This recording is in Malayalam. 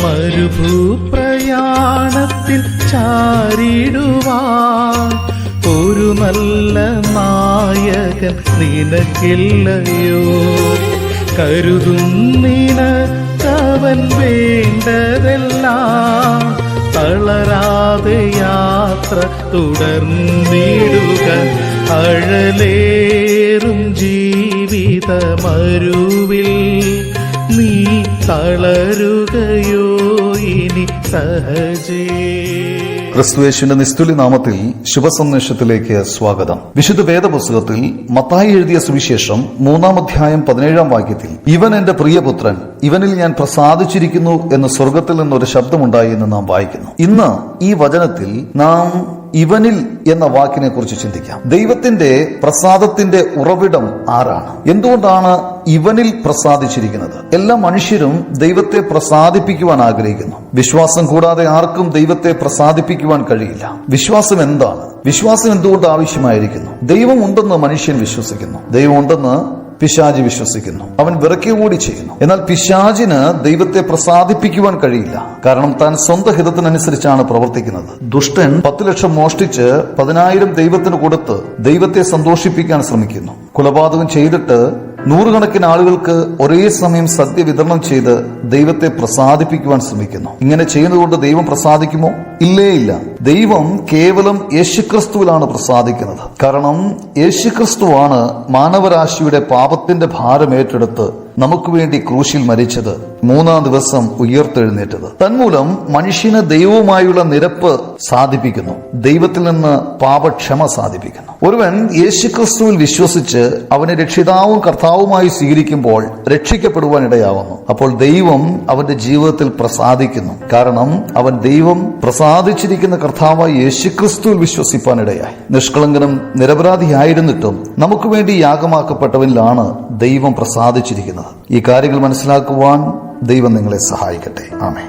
മരുഭൂപ്രയാണത്തിൽ ചാരിടുവാൻ ഒരു നല്ല നായകൻ നിനക്കില്ലയോ? കരുതുന്നിനവൻ വേണ്ടതെല്ലാം, തളരാതെ യാത്ര തുടർന്നിടുക. അഴലേറും ജീവിതമരുവിൽ നീ തളരുകയോ ഇനി സഹജേ? ക്രിസ്തുയേശുവിന്റെ നിസ്തുല്യ നാമത്തിൽ ശുഭസന്ദേശത്തിലേക്ക് സ്വാഗതം. വിശുദ്ധ വേദപുസ്തകത്തിൽ മത്തായി എഴുതിയ സുവിശേഷം 3-ാം അധ്യായം 17-ാം വാക്യത്തിൽ ഇവൻ എന്റെ പ്രിയപുത്രൻ, ഇവനിൽ ഞാൻ പ്രസാദിച്ചിരിക്കുന്നു എന്ന് സ്വർഗത്തിൽ നിന്നൊരു ശബ്ദമുണ്ടായി എന്ന് നാം വായിക്കുന്നു. ഇന്ന് ഈ വചനത്തിൽ നാം ഇവനിൽ എന്ന വാക്കിനെ കുറിച്ച് ചിന്തിക്കാം. ദൈവത്തിന്റെ പ്രസാദത്തിന്റെ ഉറവിടം ആരാണ്? എന്തുകൊണ്ടാണ് ഇവനിൽ പ്രസാദിച്ചിരിക്കുന്നത്? എല്ലാ മനുഷ്യരും ദൈവത്തെ പ്രസാദിപ്പിക്കുവാൻ ആഗ്രഹിക്കുന്നു. വിശ്വാസം കൂടാതെ ആർക്കും ദൈവത്തെ പ്രസാദിപ്പിക്കുവാൻ കഴിയില്ല. വിശ്വാസം എന്താണ്? വിശ്വാസം എന്തുകൊണ്ട് ആവശ്യമായിരിക്കുന്നു? ദൈവം ഉണ്ടെന്ന് മനുഷ്യൻ വിശ്വസിക്കുന്നു, ദൈവം ഉണ്ടെന്ന് പിശാചി വിശ്വസിക്കുന്നു, അവൻ വിറയ്ക്കുകൂടി ചെയ്യുന്നു. എന്നാൽ പിശാചിന് ദൈവത്തെ പ്രസാദിപ്പിക്കുവാൻ കഴിയില്ല. കാരണം താൻ സ്വന്തം ഹിതത്തിനനുസരിച്ചാണ് പ്രവർത്തിക്കുന്നത്. ദുഷ്ടൻ 10 ലക്ഷം മോഷ്ടിച്ച് 10,000 ദൈവത്തിന് കൊടുത്ത് ദൈവത്തെ സന്തോഷിപ്പിക്കാൻ ശ്രമിക്കുന്നു. കൊലപാതകം ചെയ്തിട്ട് 100 കണക്കിന് ആളുകൾക്ക് ഒരേ സമയം സദ്യ വിതരണം ചെയ്ത് ദൈവത്തെ പ്രസാദിപ്പിക്കുവാൻ ശ്രമിക്കുന്നു. ഇങ്ങനെ ചെയ്യുന്നതുകൊണ്ട് ദൈവം പ്രസാദിക്കുമോ? ഇല്ലേ ഇല്ല. ദൈവം കേവലം യേശുക്രിസ്തുവിലാണ് പ്രസാദിക്കുന്നത്. കാരണം യേശുക്രിസ്തുവാണ് മാനവരാശിയുടെ പാപത്തിന്റെ ഭാരം ഏറ്റെടുത്ത് നമുക്ക് വേണ്ടി ക്രൂശിൽ മരിച്ചത്, 3-ാം ദിവസം ഉയർത്തെഴുന്നേറ്റത്. തന്മൂലം മനുഷ്യന് ദൈവവുമായുള്ള നിരപ്പ് സാധിപ്പിക്കുന്നു, ദൈവത്തിൽ നിന്ന് പാപക്ഷമ സാധിപ്പിക്കുന്നു. ഒരുവൻ യേശുക്രിസ്തുവിൽ വിശ്വസിച്ച് അവനെ രക്ഷിതാവും കർത്താവുമായി സ്വീകരിക്കുമ്പോൾ രക്ഷിക്കപ്പെടുവാൻ ഇടയാവുന്നു. അപ്പോൾ ദൈവം അവന്റെ ജീവിതത്തിൽ പ്രസാദിക്കുന്നു. കാരണം അവൻ ദൈവം പ്രസാദിച്ചിരിക്കുന്ന കർത്താവായി യേശുക്രിസ്തുവിൽ വിശ്വസിപ്പാനിടയായി. നിഷ്കളങ്കനും നിരപരാധിയായിരുന്നിട്ടും നമുക്ക് വേണ്ടി യാഗമാക്കപ്പെട്ടവനിലാണ് ദൈവം പ്രസാദിച്ചിരിക്കുന്നത്. ഈ കാര്യങ്ങൾ മനസ്സിലാക്കുവാൻ ദൈവം നിങ്ങളെ സഹായിക്കട്ടെ. ആമേൻ.